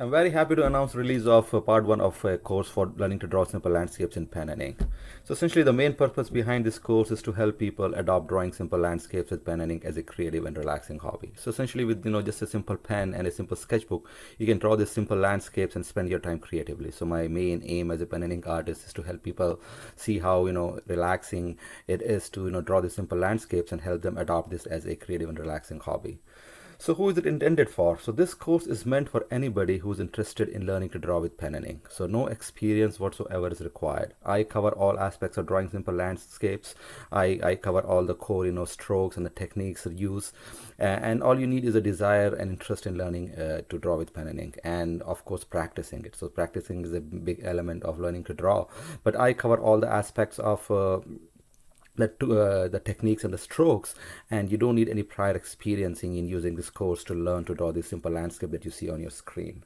I'm very happy to announce release of part 1 of a course for learning to draw simple landscapes in pen and ink. So essentially the main purpose behind this course is to help people adopt drawing simple landscapes with pen and ink as a creative and relaxing hobby. So essentially with just a simple pen and a simple sketchbook, you can draw these simple landscapes and spend your time creatively. So my main aim as a pen and ink artist is to help people see how relaxing it is to draw these simple landscapes and help them adopt this as a creative and relaxing hobby. So who is it intended for? So this course is meant for anybody who is interested in learning to draw with pen and ink. So no experience whatsoever is required. I cover all aspects of drawing simple landscapes. I cover all the core strokes and the techniques used. And all you need is a desire and interest in learning to draw with pen and ink, and of course practicing it. So practicing is a big element of learning to draw. But I cover all the aspects of the techniques and the strokes, and you don't need any prior experiencing in using this course to learn to draw this simple landscape that you see on your screen.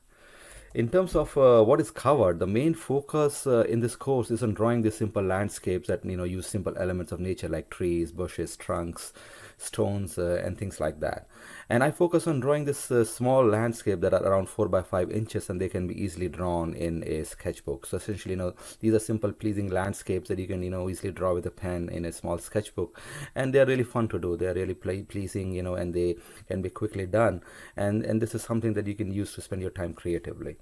In terms of what is covered, the main focus in this course is on drawing these simple landscapes that use simple elements of nature like trees, bushes, trunks, stones, and things like that. And I focus on drawing this small landscape that are around 4 by 5 inches, and they can be easily drawn in a sketchbook. So essentially, these are simple, pleasing landscapes that you can easily draw with a pen in a small sketchbook, and they are really fun to do. They are really pleasing, and they can be quickly done. And this is something that you can use to spend your time creatively.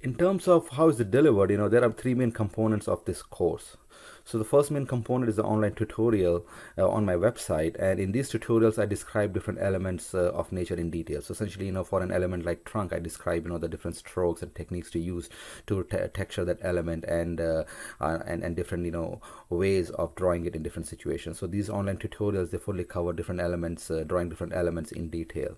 In terms of how is it delivered, there are 3 main components of this course. So the first main component is the online tutorial on my website, and in these tutorials I describe different elements of nature in detail. So essentially, for an element like trunk, I describe the different strokes and techniques to use to texture that element, and different ways of drawing it in different situations. So these online tutorials, they fully cover different elements, drawing different elements in detail.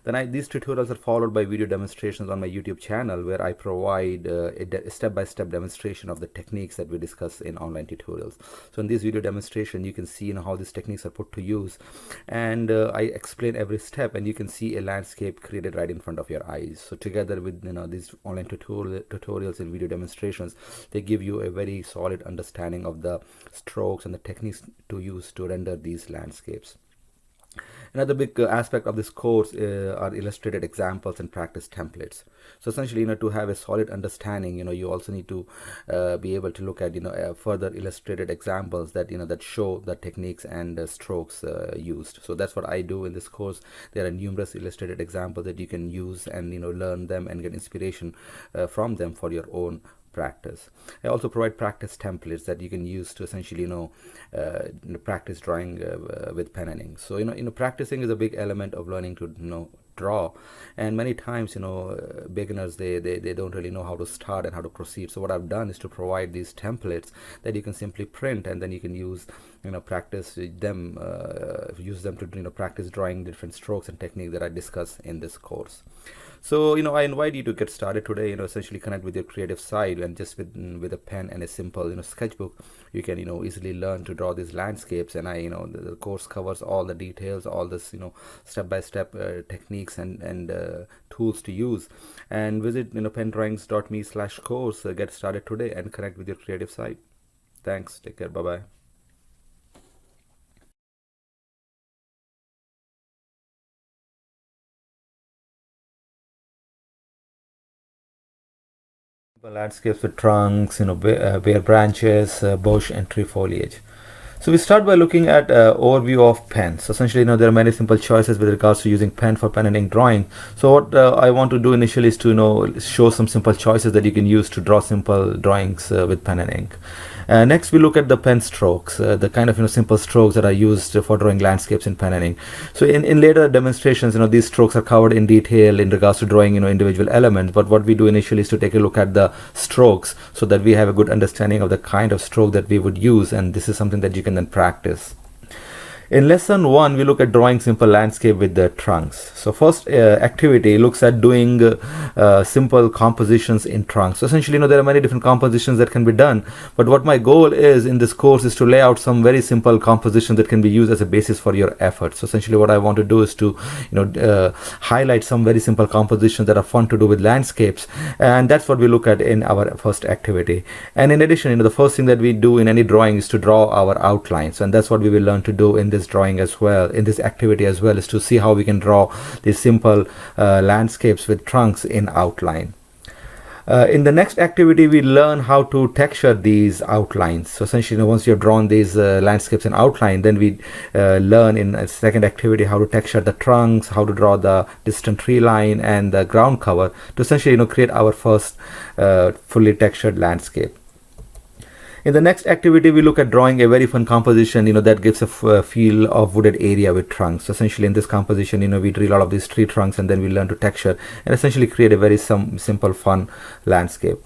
Then these tutorials are followed by video demonstrations on my YouTube channel, where I provide a step-by-step demonstration of the techniques that we discuss in online tutorials. So in this video demonstration, you can see how these techniques are put to use, and I explain every step, and you can see a landscape created right in front of your eyes. So together with these online tutorials and video demonstrations, they give you a very solid understanding of the strokes and the techniques to use to render these landscapes. Another big aspect of this course are illustrated examples and practice templates. So essentially, to have a solid understanding, you also need to be able to look at, further illustrated examples that, that show the techniques and strokes used. So that's what I do in this course. There are numerous illustrated examples that you can use and, learn them and get inspiration from them for your own practice. I also provide practice templates that you can use to essentially practice drawing with pen and ink. So practicing is a big element of learning to draw, and many times beginners they don't really know how to start and how to proceed. So what I've done is to provide these templates that you can simply print, and then you can use practice them, use them to practice drawing different strokes and techniques that I discuss in this course. So I invite you to get started today. Essentially connect with your creative side, and just with a pen and a simple sketchbook, you can easily learn to draw these landscapes. And the course covers all the details, all this step-by-step techniques and tools to use. And visit pendrawings.me/course. Get started today and connect with your creative side. Thanks. Take care. Bye bye. Landscapes with trunks, bare branches, bush and tree foliage. So we start by looking at overview of pen. So essentially, there are many simple choices with regards to using pen for pen and ink drawing. So what I want to do initially is to show some simple choices that you can use to draw simple drawings with pen and ink. Next, we look at the pen strokes, the kind of simple strokes that are used for drawing landscapes in pen and ink. So in later demonstrations, these strokes are covered in detail in regards to drawing individual elements. But what we do initially is to take a look at the strokes, so that we have a good understanding of the kind of stroke that we would use, and this is something that you can then practice. In lesson 1, we look at drawing simple landscape with the trunks. So first activity looks at doing simple compositions in trunks. So essentially, there are many different compositions that can be done, but what my goal is in this course is to lay out some very simple compositions that can be used as a basis for your efforts. So essentially, what I want to do is to highlight some very simple compositions that are fun to do with landscapes, and that's what we look at in our first activity. And in addition, the first thing that we do in any drawing is to draw our outlines, and that's what we will learn to do in this this drawing as well, in this activity as well, is to see how we can draw these simple landscapes with trunks in outline. In the next activity, we learn how to texture these outlines. So essentially, once you have drawn these landscapes in outline, then we learn in a second activity how to texture the trunks, how to draw the distant tree line and the ground cover to essentially create our first fully textured landscape. In the next activity, we look at drawing a very fun composition, that gives a feel of wooded area with trunks. So essentially, in this composition, we drill a lot of these tree trunks, and then we learn to texture and essentially create a very simple, fun landscape.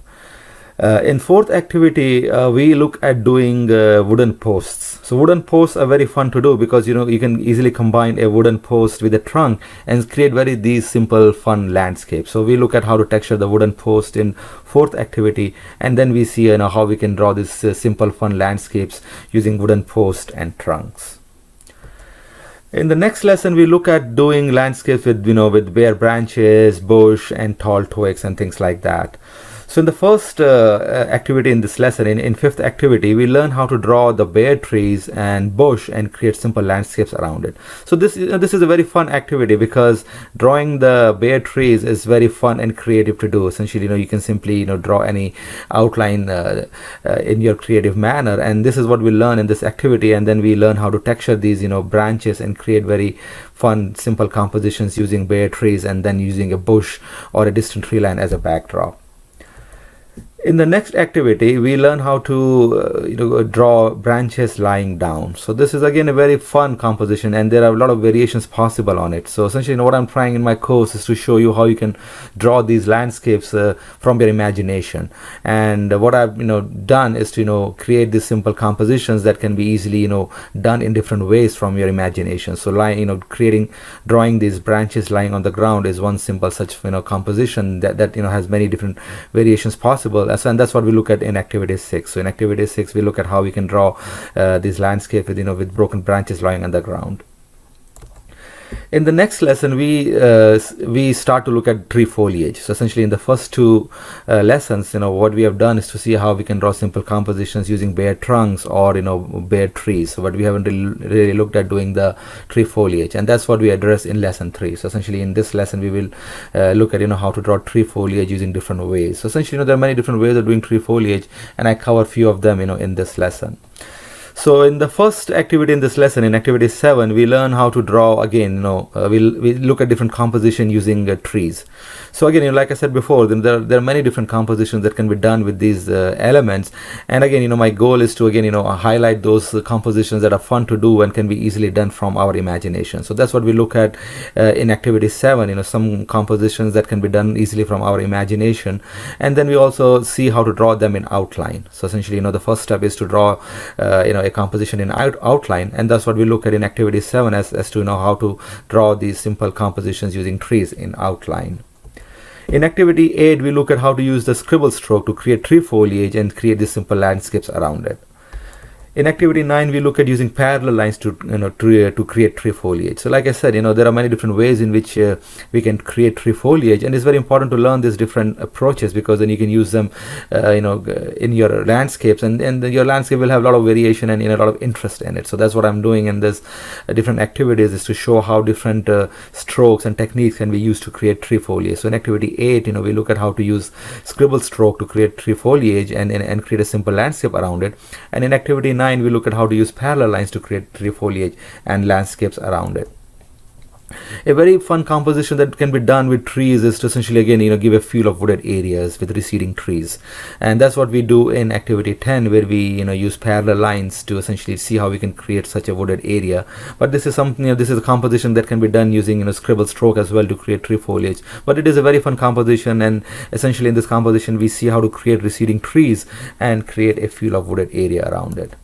In fourth activity, we look at doing wooden posts. So wooden posts are very fun to do because you can easily combine a wooden post with a trunk and create these simple fun landscapes. So we look at how to texture the wooden post in fourth activity, and then we see how we can draw these simple fun landscapes using wooden post and trunks. In the next lesson, we look at doing landscapes with bare branches, bush, and tall twigs and things like that. So in the first activity in this lesson, in fifth activity, we learn how to draw the bare trees and bush and create simple landscapes around it. So this is a very fun activity because drawing the bare trees is very fun and creative to do. Essentially, you can simply draw any outline in your creative manner, and this is what we learn in this activity. And then we learn how to texture these branches and create very fun simple compositions using bare trees and then using a bush or a distant tree line as a backdrop. In the next activity, we learn how to draw branches lying down. So this is again a very fun composition, and there are a lot of variations possible on it. So essentially, what I'm trying in my course is to show you how you can draw these landscapes from your imagination. And what I've done is to create these simple compositions that can be easily done in different ways from your imagination. So drawing these branches lying on the ground is one simple such composition that has many different variations possible. And that's what we look at in activity 6. So in activity 6, we look at how we can draw this landscape with broken branches lying on the ground. In the next lesson, we start to look at tree foliage. So essentially, in the first two lessons, what we have done is to see how we can draw simple compositions using bare trunks or bare trees. But we haven't really looked at doing the tree foliage, and that's what we address in lesson 3. So essentially, in this lesson, we will look at how to draw tree foliage using different ways. So essentially, there are many different ways of doing tree foliage, and I cover a few of them in this lesson. So in the first activity in this lesson, in activity 7, we learn how to draw again, we look at different composition using trees. So again, like I said before, there are many different compositions that can be done with these elements. And again, my goal is to again, highlight those compositions that are fun to do and can be easily done from our imagination. So that's what we look at in activity 7, some compositions that can be done easily from our imagination. And then we also see how to draw them in outline. So essentially, the first step is to draw, a composition in outline, and that's what we look at in activity 7 as to how to draw these simple compositions using trees in outline. In activity 8, we look at how to use the scribble stroke to create tree foliage and create these simple landscapes around it. In activity 9, we look at using parallel lines to create tree foliage. So like I said, there are many different ways in which we can create tree foliage, and it's very important to learn these different approaches because then you can use them in your landscapes, and your landscape will have a lot of variation and a lot of interest in it. So that's what I'm doing in this different activities, is to show how different strokes and techniques can be used to create tree foliage. So in activity 8, we look at how to use scribble stroke to create tree foliage and create a simple landscape around it. And in activity 9, we look at how to use parallel lines to create tree foliage and landscapes around it. A very fun composition that can be done with trees is to essentially again give a feel of wooded areas with receding trees, and that's what we do in activity 10, where we use parallel lines to essentially see how we can create such a wooded area. But this is something, this is a composition that can be done using scribble stroke as well to create tree foliage. But it is a very fun composition, and essentially in this composition we see how to create receding trees and create a feel of wooded area around it.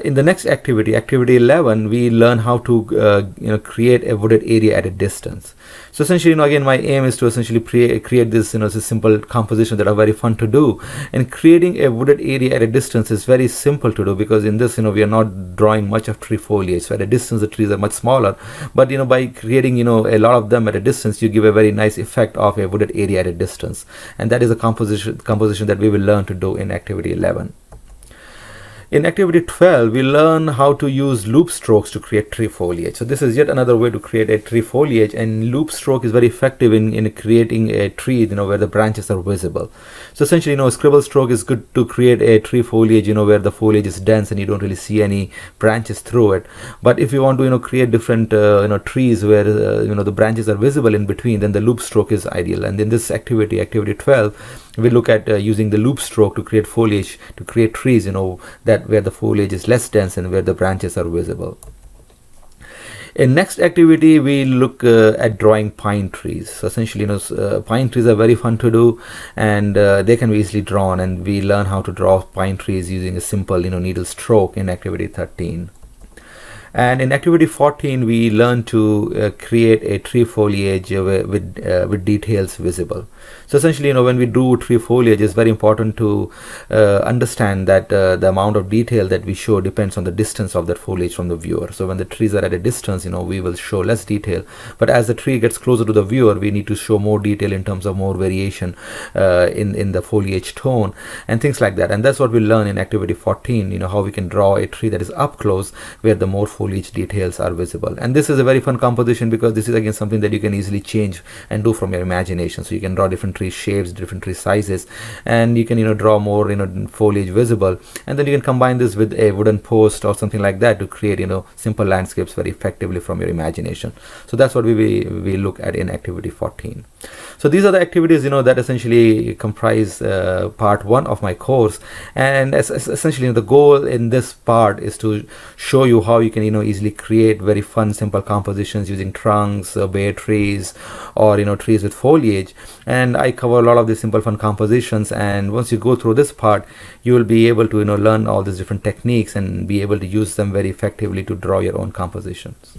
In the next activity, activity 11, we learn how to create a wooded area at a distance. So essentially, again, my aim is to essentially create this this simple composition that are very fun to do. And creating a wooded area at a distance is very simple to do because in this we are not drawing much of tree foliage. So at a distance the trees are much smaller, but by creating a lot of them at a distance, you give a very nice effect of a wooded area at a distance, and that is a composition that we will learn to do in activity 11. In activity 12, we learn how to use loop strokes to create tree foliage. So this is yet another way to create a tree foliage, and loop stroke is very effective in creating a tree, where the branches are visible. So essentially, scribble stroke is good to create a tree foliage, where the foliage is dense and you don't really see any branches through it. But if you want to, create different, trees where, the branches are visible in between, then the loop stroke is ideal. And in this activity, activity 12, we look at using the loop stroke to create foliage, to create trees, that where the foliage is less dense and where the branches are visible. In next activity, we look at drawing pine trees. So essentially, pine trees are very fun to do, and they can be easily drawn. And we learn how to draw pine trees using a simple, needle stroke in activity 13. And in activity 14, we learn to create a tree foliage with details visible. So essentially, when we do tree foliage, it's very important to understand that the amount of detail that we show depends on the distance of that foliage from the viewer. So when the trees are at a distance, we will show less detail. But as the tree gets closer to the viewer, we need to show more detail in terms of more variation in the foliage tone and things like that. And that's what we learn in activity 14, how we can draw a tree that is up close where the more foliage details are visible. And this is a very fun composition because this is again something that you can easily change and do from your imagination. So you can draw different tree shapes, different tree sizes, and you can draw more foliage visible, and then you can combine this with a wooden post or something like that to create simple landscapes very effectively from your imagination. So that's what we look at in activity 14. So these are the activities that essentially comprise part 1 of my course, and essentially the goal in this part is to show you how you can easily create very fun simple compositions using trunks, bare trees, or trees with foliage. And I cover a lot of these simple fun compositions, and once you go through this part, you will be able to learn all these different techniques and be able to use them very effectively to draw your own compositions.